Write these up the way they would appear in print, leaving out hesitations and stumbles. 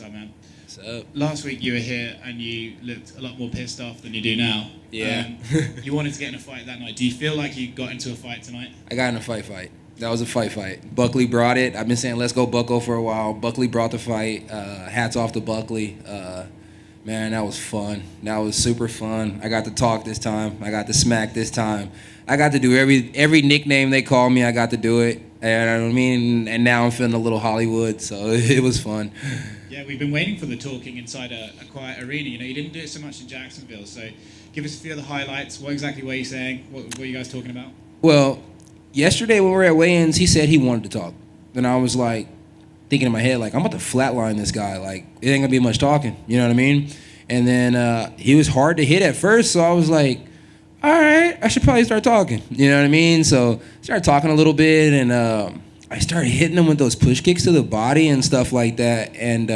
What's up, man? What's up? Last week you were here and you looked a lot more pissed off than you do now. Yeah. You wanted to get in a fight that night. Do you feel like you got into a fight tonight? I got in a fight. That was a fight. Buckley brought it. I've been saying let's go Bucko for a while. Buckley brought the fight. Hats off to Buckley. Man, that was fun. That was super fun. I got to talk this time. I got to smack this time. I got to do every nickname they call me. I got to do it. And I mean, and now I'm feeling a little Hollywood, so it was fun. Yeah, we've been waiting for the talking inside a quiet arena. You know, you didn't do it so much in Jacksonville. So give us a few of the highlights. What exactly were you saying? What were you guys talking about? Well, yesterday when we were at weigh-ins, he said he wanted to talk. And I was like, thinking in my head, like, I'm about to flatline this guy. Like, it ain't gonna be much talking. You know what I mean? And then he was hard to hit at first, so I was like, all right, I should probably start talking. You know what I mean? So I started talking a little bit, and I started hitting him with those push kicks to the body and stuff like that. And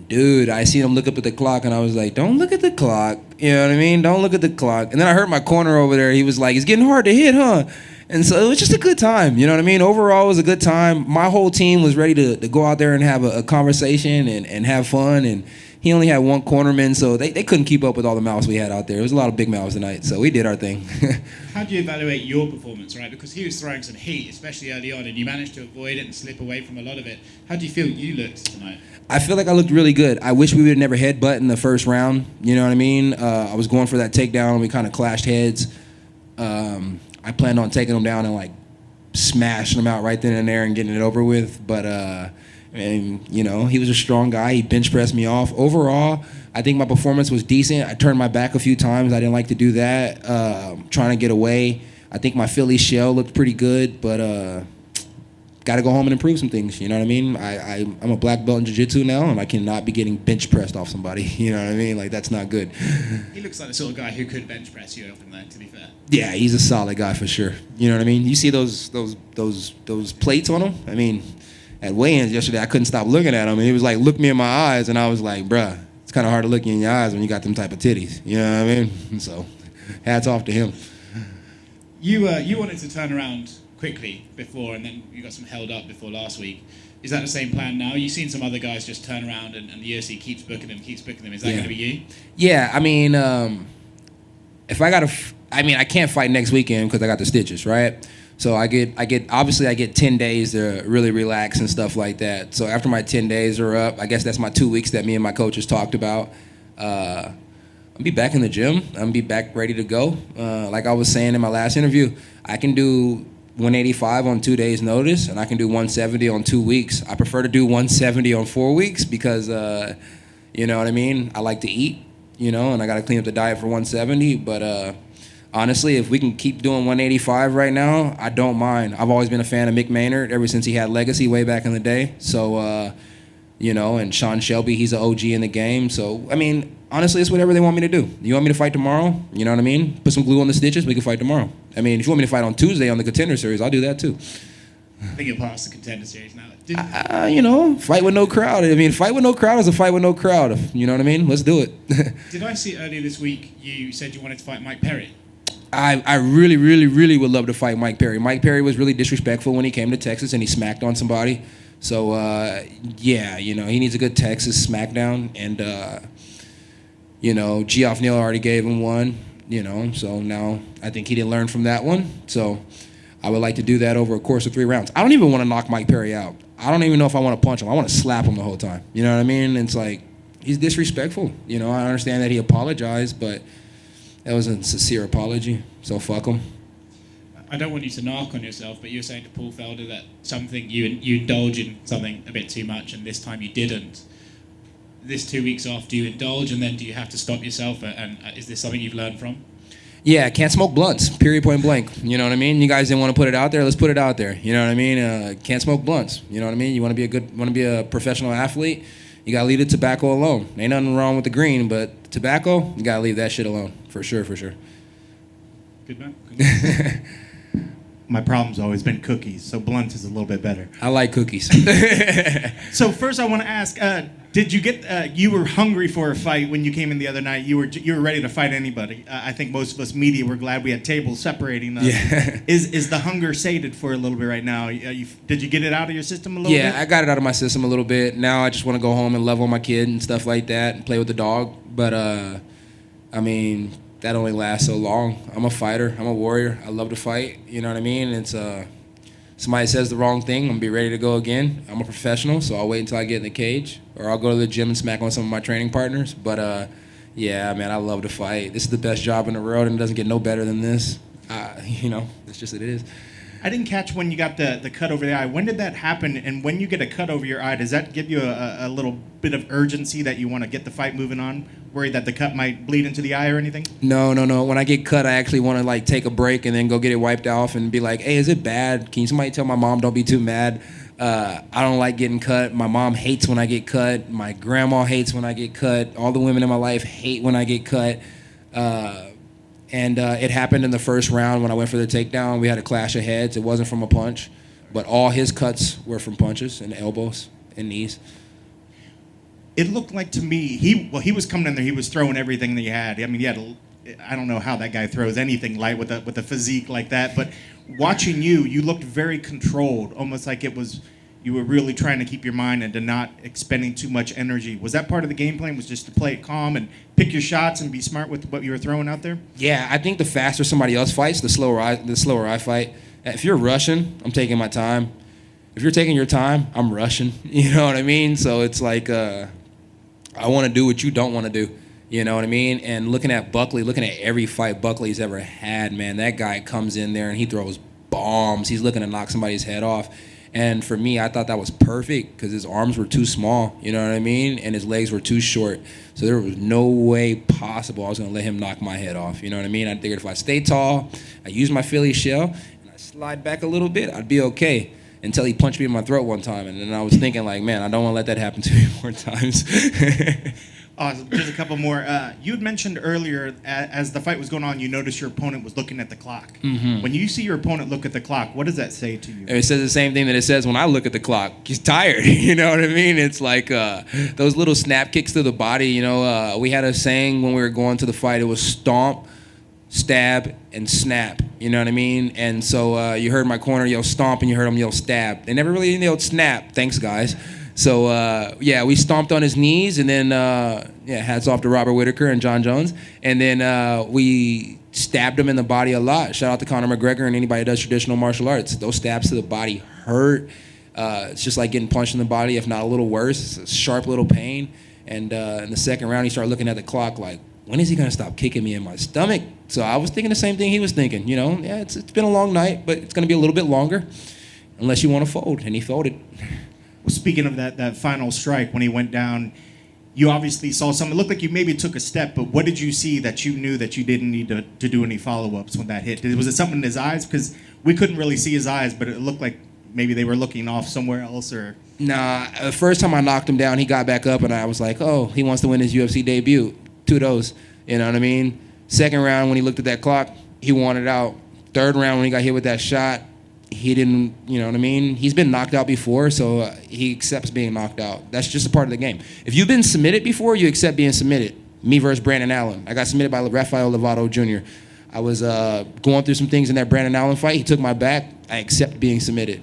dude, I seen him look up at the clock, and I was like, don't look at the clock. You know what I mean? Don't look at the clock. And then I heard my corner over there. He was like, it's getting hard to hit, huh? And so it was just a good time. You know what I mean? Overall, it was a good time. My whole team was ready to go out there and have a conversation and have fun. And he only had one cornerman, so they couldn't keep up with all the mouths we had out there. It was a lot of big mouths tonight, so we did our thing. How do you evaluate your performance, right? Because he was throwing some heat, especially early on, and you managed to avoid it and slip away from a lot of it. How do you feel you looked tonight? I feel like I looked really good. I wish we would have never headbutt in the first round. You know what I mean? I was going for that takedown, and we kind of clashed heads. I planned on taking him down and like smashing him out right then and there and getting it over with. But and you know, he was a strong guy. He bench pressed me off. Overall, I think my performance was decent. I turned my back a few times. I didn't like to do that. Trying to get away. I think my Philly shell looked pretty good, but got to go home and improve some things. You know what I mean? I'm a black belt in jiu-jitsu now, and I cannot be getting bench pressed off somebody. You know what I mean? Like, that's not good. He looks like the sort of guy who could bench press you often, though, to be fair. Yeah, he's a solid guy for sure. You know what I mean? You see those plates on him? I mean, at weigh-ins yesterday, I couldn't stop looking at him, and he was like, look me in my eyes, and I was like, bruh, it's kind of hard to look you in your eyes when you got them type of titties. You know what I mean? And so, hats off to him. You wanted to turn around quickly before, and then you got some held up before last week. Is that the same plan now? You've seen some other guys just turn around and the UFC keeps booking them. Is that going to be you? Yeah, I mean, if I got I can't fight next weekend because I got the stitches, right? So I get 10 days to really relax and stuff like that. So after my 10 days are up, I guess that's my 2 weeks that me and my coaches talked about. I'll be back in the gym. I'll be back ready to go. Like I was saying in my last interview, I can do 185 on 2 days' notice, and I can do 170 on 2 weeks. I prefer to do 170 on 4 weeks because, you know what I mean? I like to eat, you know, and I got to clean up the diet for 170. But honestly, if we can keep doing 185 right now, I don't mind. I've always been a fan of Mick Maynard ever since he had Legacy way back in the day. So, you know, and Sean Shelby, he's an OG in the game. So, I mean, honestly, it's whatever they want me to do. You want me to fight tomorrow? You know what I mean? Put some glue on the stitches, we can fight tomorrow. I mean, if you want me to fight on Tuesday on the Contender Series, I'll do that too. I think you're past the Contender Series now. You know, fight with no crowd. I mean, fight with no crowd is a fight with no crowd. You know what I mean? Let's do it. Did I see earlier this week you said you wanted to fight Mike Perry? I really, really, really would love to fight Mike Perry. Mike Perry was really disrespectful when he came to Texas and he smacked on somebody. So, yeah, you know, he needs a good Texas smackdown. And, you know, Geoff Neal already gave him one, you know, so now I think he didn't learn from that one. So I would like to do that over a course of 3 rounds. I don't even want to knock Mike Perry out. I don't even know if I want to punch him. I want to slap him the whole time. You know what I mean? It's like, he's disrespectful. You know, I understand that he apologized, but that wasn't a sincere apology, so fuck him. I don't want you to knock on yourself, but you were saying to Paul Felder that something you indulge in something a bit too much, and this time you didn't. This 2 weeks off, do you indulge, and then do you have to stop yourself? And is this something you've learned from? Yeah, can't smoke blunts, period, point blank. You know what I mean? You guys didn't want to put it out there, let's put it out there. You know what I mean? Can't smoke blunts. You know what I mean? You want to be a professional athlete, you gotta leave the tobacco alone. Ain't nothing wrong with the green, but tobacco, you gotta leave that shit alone. For sure. Good man. my problem's always been cookies, so blunt is a little bit better. I like cookies. So first, I want to ask: did you get? You were hungry for a fight when you came in the other night. You were ready to fight anybody. I think most of us media were glad we had tables separating us. Yeah. Is the hunger sated for a little bit right now? Did you get it out of your system a little bit? Yeah, I got it out of my system a little bit. Now I just want to go home and love on my kid and stuff like that and play with the dog. But I mean, that only lasts so long. I'm a fighter. I'm a warrior. I love to fight. You know what I mean? It's somebody says the wrong thing, I'm gonna be ready to go again. I'm a professional, so I'll wait until I get in the cage, or I'll go to the gym and smack on some of my training partners. But yeah, man, I love to fight. This is the best job in the world, and it doesn't get no better than this. You know, it's just what it is. I didn't catch when you got the cut over the eye. When did that happen? And when you get a cut over your eye, does that give you a little bit of urgency that you want to get the fight moving on? Worried that the cut might bleed into the eye or anything? No. When I get cut, I actually want to like take a break and then go get it wiped off and be like, hey, is it bad? Can somebody tell my mom don't be too mad? I don't like getting cut. My mom hates when I get cut. My grandma hates when I get cut. All the women in my life hate when I get cut. And it happened in the first round when I went for the takedown. We had a clash of heads. It wasn't from a punch, but all his cuts were from punches and elbows and knees. It looked like to me, he was coming in there, he was throwing everything that he had. I mean, I don't know how that guy throws anything light with a physique like that, but watching you looked very controlled, almost like you were really trying to keep your mind and to not expending too much energy. Was that part of the game plan, was just to play it calm and pick your shots and be smart with what you were throwing out there? Yeah, I think the faster somebody else fights, the slower I fight. If you're rushing, I'm taking my time. If you're taking your time, I'm rushing. You know what I mean? So it's like I want to do what you don't want to do. You know what I mean? And looking at Buckley, looking at every fight Buckley's ever had, man, that guy comes in there and he throws bombs. He's looking to knock somebody's head off. And for me, I thought that was perfect because his arms were too small, you know what I mean? And his legs were too short. So there was no way possible I was going to let him knock my head off, you know what I mean? I figured if I stay tall, I use my Philly shell, and I slide back a little bit, I'd be okay. Until he punched me in my throat one time. And then I was thinking, like, man, I don't want to let that happen to me more times. Awesome. Just a couple more. You had mentioned earlier, as the fight was going on, you noticed your opponent was looking at the clock. Mm-hmm. When you see your opponent look at the clock, what does that say to you? It says the same thing that it says when I look at the clock. He's tired, you know what I mean? It's like those little snap kicks to the body, you know. We had a saying when we were going to the fight. It was stomp, stab, and snap, you know what I mean? And so you heard my corner yell stomp and you heard him yell stab. They never really yelled snap. Thanks, guys. So, yeah, we stomped on his knees, and then, hats off to Robert Whitaker and John Jones. And then we stabbed him in the body a lot. Shout out to Conor McGregor and anybody that does traditional martial arts. Those stabs to the body hurt. It's just like getting punched in the body, if not a little worse. It's a sharp little pain. And in the second round, he started looking at the clock like, when is he going to stop kicking me in my stomach? So I was thinking the same thing he was thinking. You know, yeah, it's been a long night, but it's going to be a little bit longer unless you want to fold. And he folded. Well, speaking of that final strike, when he went down, you obviously saw something. It looked like you maybe took a step, but what did you see that you knew that you didn't need to do any follow-ups when that hit? Was it something in his eyes? Because we couldn't really see his eyes, but it looked like maybe they were looking off somewhere else. Or Nah, the first time I knocked him down, he got back up, and I was like, oh, he wants to win his UFC debut. Kudos, you know what I mean? Second round, when he looked at that clock, he wanted out. Third round, when he got hit with that shot, he didn't, you know what I mean? He's been knocked out before, so he accepts being knocked out. That's just a part of the game. If you've been submitted before, you accept being submitted. Me versus Brandon Allen. I got submitted by Rafael Lovato Jr. I was going through some things in that Brandon Allen fight. He took my back. I accept being submitted.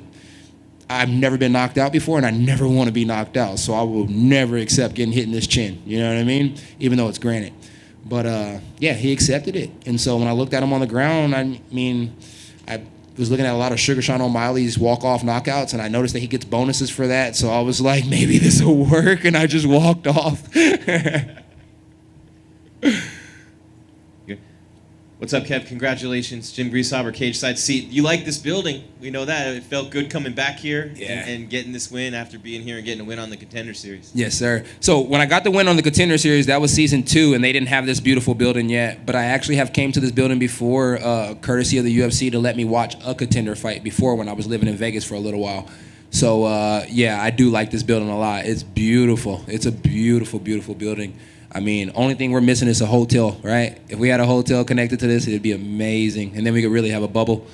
I've never been knocked out before, and I never want to be knocked out, so I will never accept getting hit in this chin. You know what I mean? Even though it's granted. But, yeah, he accepted it. And so when I looked at him on the ground, I was looking at a lot of Sugar Sean O'Malley's walk-off knockouts, and I noticed that he gets bonuses for that. So I was like, maybe this will work, and I just walked off. What's up, Kev? Congratulations. Jim Grieshaber, cage side seat. You like this building. We know that. It felt good coming back here and getting this win after being here and getting a win on the Contender Series. Yes, sir. So when I got the win on the Contender Series, that was season 2, and they didn't have this beautiful building yet. But I actually have came to this building before, courtesy of the UFC, to let me watch a Contender fight before when I was living in Vegas for a little while. So, yeah, I do like this building a lot. It's beautiful. It's a beautiful, beautiful building. I mean, only thing we're missing is a hotel, right? If we had a hotel connected to this, it'd be amazing. And then we could really have a bubble.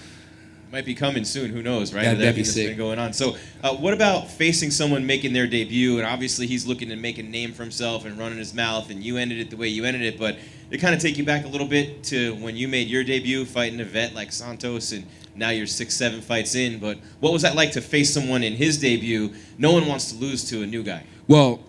Might be coming soon. Who knows, right? That'd With be everything that's sick. been going on. So, what about facing someone making their debut? And obviously, he's looking to make a name for himself and running his mouth. And you ended it the way you ended it. But it kind of take you back a little bit to when you made your debut, fighting a vet like Santos, and now you're 6-7 fights in. But what was that like to face someone in his debut? No one wants to lose to a new guy. Well,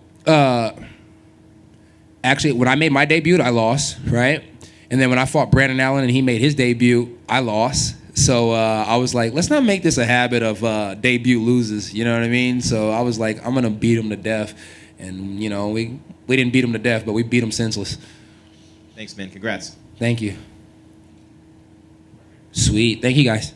actually, when I made my debut, I lost, right? And then when I fought Brandon Allen and he made his debut, I lost. So I was like, let's not make this a habit of debut losers. You know what I mean? So I was like, I'm gonna beat him to death, and we didn't beat him to death, but we beat him senseless. Thanks, man. Congrats. Thank you. Sweet. Thank you, guys.